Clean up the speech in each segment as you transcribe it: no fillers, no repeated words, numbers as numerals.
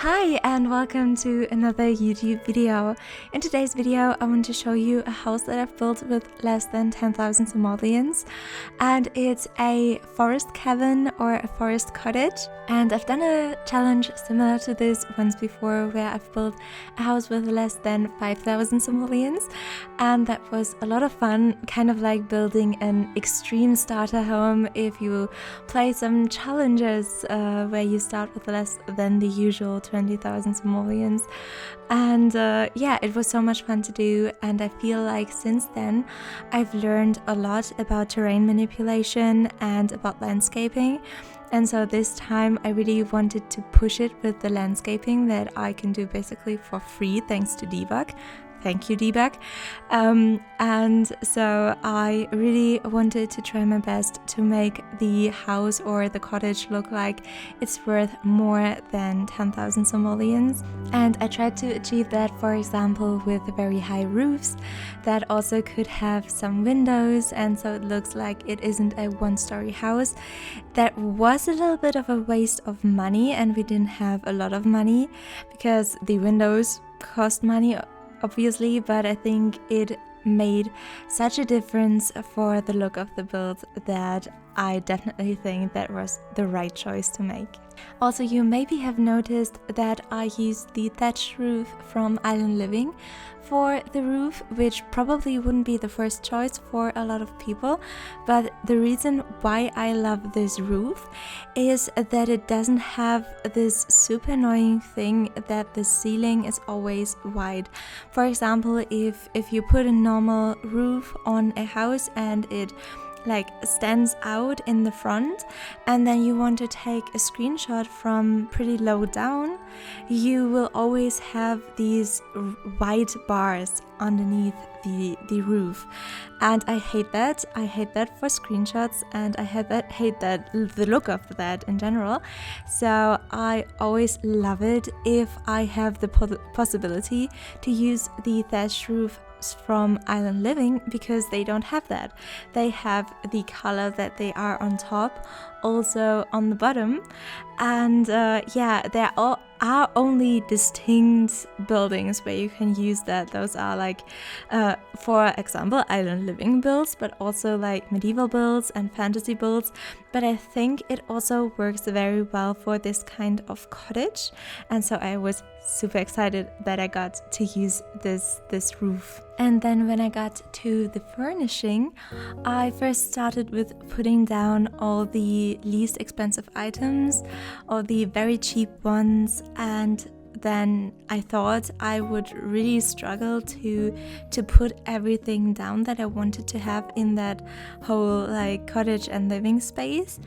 Hi and welcome to another YouTube video. In today's video I want to show you a house that I've built with less than 10,000 simoleons, and it's a forest cabin or a forest cottage. And I've done a challenge similar to this once before where I've built a house with less than 5,000 simoleons, and that was a lot of fun, kind of like building an extreme starter home if you play some challenges where you start with less than the usual 20,000 simoleons. And yeah, it was so much fun to do, and I feel like since then I've learned a lot about terrain manipulation and about landscaping. And so this time I really wanted to push it with the landscaping that I can do basically for free thanks to Debug. Thank you, Debug. And so I really wanted to try my best to make the house or the cottage look like it's worth more than 10,000 simoleons. And I tried to achieve that, for example, with very high roofs that also could have some windows, and so it looks like it isn't a one-story house. That was a little bit of a waste of money, and we didn't have a lot of money because the windows cost money, obviously, but I think it made such a difference for the look of the build that I definitely think that was the right choice to make. Also, you maybe have noticed that I used the thatched roof from Island Living for the roof, which probably wouldn't be the first choice for a lot of people, but the reason why I love this roof is that it doesn't have this super annoying thing that the ceiling is always wide. For example, if you put a normal roof on a house and it like stands out in the front, and then you want to take a screenshot from pretty low down, you will always have these white bars underneath the roof, and I hate that. I hate that for screenshots, and I hate that the look of that in general. So I always love it if I have the possibility to use the thatched roof from Island Living, because they don't have that. They have the color that they are on top also on the bottom, and yeah, there are only distinct buildings where you can use that. Those are like for example Island Living builds, but also like medieval builds and fantasy builds. But I think it also works very well for this kind of cottage, and so I was super excited that I got to use this roof. And then when I got to the furnishing, I first started with putting down all the least expensive items, or the very cheap ones, and then I thought I would really struggle to put everything down that I wanted to have in that whole like cottage and living space.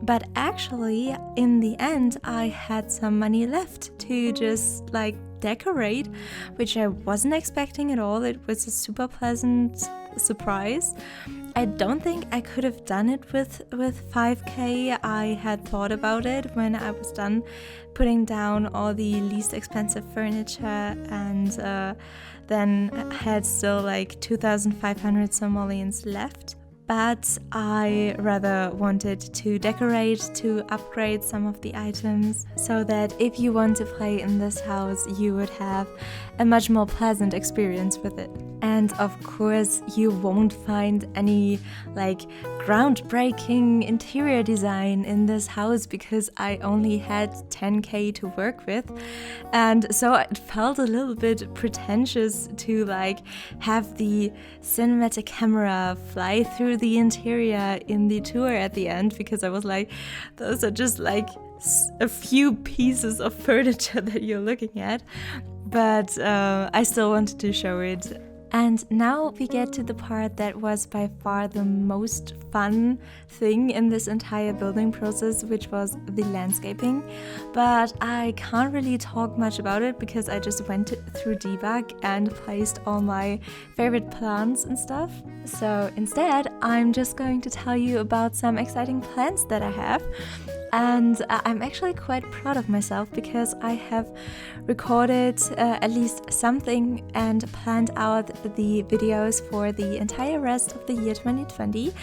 But actually, in the end, I had some money left to just like decorate, which I wasn't expecting at all. It was a super pleasant surprise. I don't think I could have done it with 5k. I had thought about it when I was done putting down all the least expensive furniture, and then had still like 2,500 simoleons left. But I rather wanted to decorate, to upgrade some of the items, so that if you want to play in this house, you would have a much more pleasant experience with it. And of course, you won't find any like groundbreaking interior design in this house because I only had 10k to work with, and so it felt a little bit pretentious to like have the cinematic camera fly through the interior in the tour at the end, because I was like, those are just like a few pieces of furniture that you're looking at, but I still wanted to show it. And now we get to the part that was by far the most fun thing in this entire building process, which was the landscaping. But I can't really talk much about it because I just went through Debug and placed all my favorite plants and stuff. So instead, I'm just going to tell you about some exciting plants that I have. And I'm actually quite proud of myself because I have recorded at least something and planned out the videos for the entire rest of the year 2020,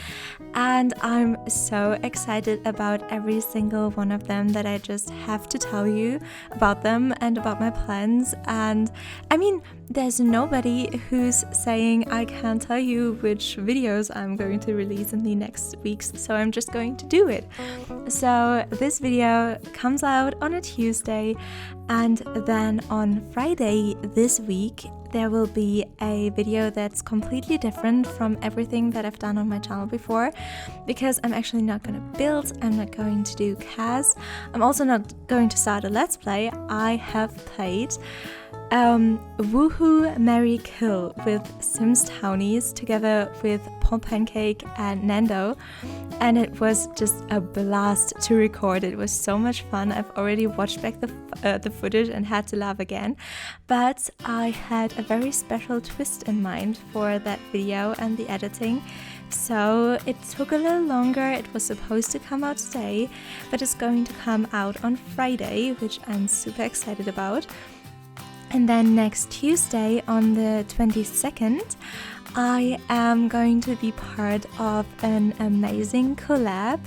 and I'm so excited about every single one of them that I just have to tell you about them and about my plans. And I mean, there's nobody who's saying I can't tell you which videos I'm going to release in the next weeks, so I'm just going to do it. So this video comes out on a Tuesday, and then on Friday this week there will be a video that's completely different from everything that I've done on my channel before, because I'm actually not going to build, I'm not going to do CAS, I'm also not going to start a Let's Play. I have played Woohoo Marry Kill with Sims Townies together with Paul Pancake and Nando, and it was just a blast to record. It was so much fun. I've already watched back the footage and had to laugh again, but I had a very special twist in mind for that video and the editing, so it took a little longer. It was supposed to come out today, but it's going to come out on Friday, which I'm super excited about. And then next Tuesday, on the 22nd, I am going to be part of an amazing collab,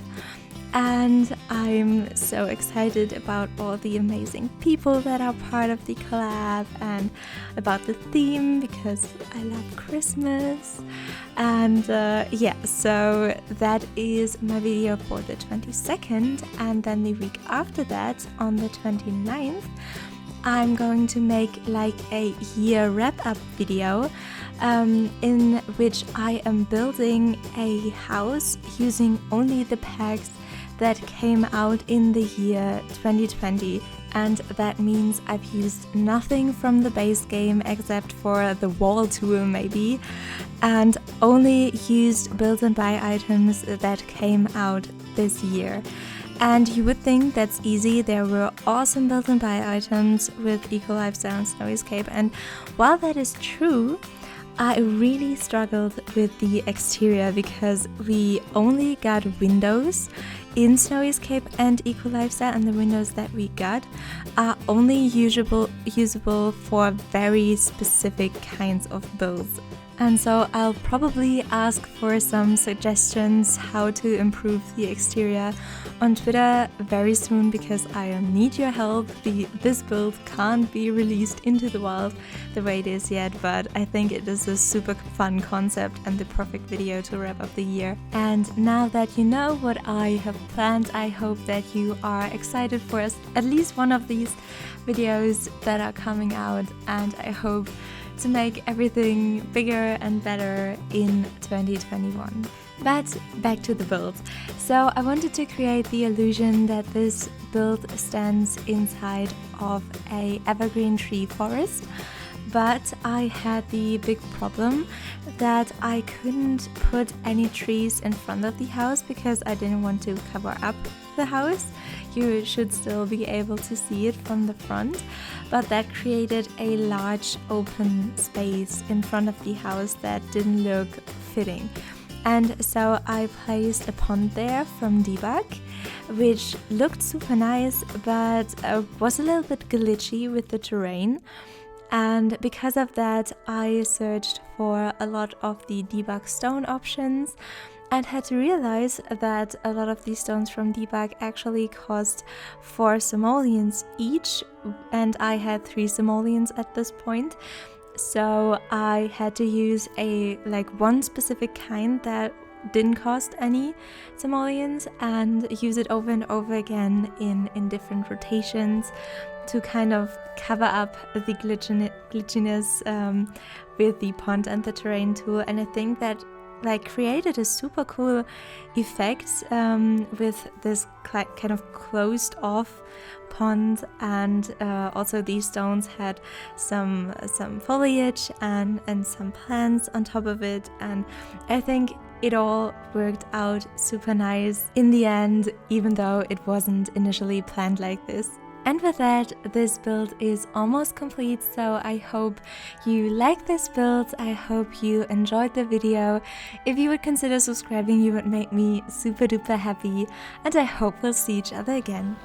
and I'm so excited about all the amazing people that are part of the collab and about the theme, because I love Christmas. And yeah, so that is my video for the 22nd, and then the week after that, on the 29th, I'm going to make like a year wrap-up video in which I am building a house using only the packs that came out in the year 2020, and that means I've used nothing from the base game except for the wall tool maybe, and only used build and buy items that came out this year. And you would think that's easy. There were awesome build and buy items with Eco Lifestyle and Snow Escape, and while that is true, I really struggled with the exterior because we only got windows in Snow Escape and Eco Lifestyle, and the windows that we got are only usable for very specific kinds of builds. And so I'll probably ask for some suggestions how to improve the exterior on Twitter very soon, because I need your help. This build can't be released into the wild the way it is yet, but I think it is a super fun concept and the perfect video to wrap up the year. And now that you know what I have planned, I hope that you are excited for at least one of these videos that are coming out, and I hope to make everything bigger and better in 2021. But back to the build. So I wanted to create the illusion that this build stands inside of a evergreen tree forest, but I had the big problem that I couldn't put any trees in front of the house because I didn't want to cover up the house. You should still be able to see it from the front, but that created a large open space in front of the house that didn't look fitting. And so I placed a pond there from Debug, which looked super nice, but was a little bit glitchy with the terrain. And because of that, I searched for a lot of the Debug stone options and had to realize that a lot of these stones from Debug actually cost 4 simoleons each, and I had 3 simoleons at this point. So I had to use one specific kind that didn't cost any simoleons and use it over and over again in different rotations to kind of cover up the glitchiness with the pond and the terrain tool. And I think that created a super cool effect with this kind of closed off pond, and also these stones had some foliage and some plants on top of it, and I think it all worked out super nice in the end, even though it wasn't initially planned like this. And with that, this build is almost complete, so I hope you like this build. I hope you enjoyed the video. If you would consider subscribing, you would make me super duper happy, and I hope we'll see each other again.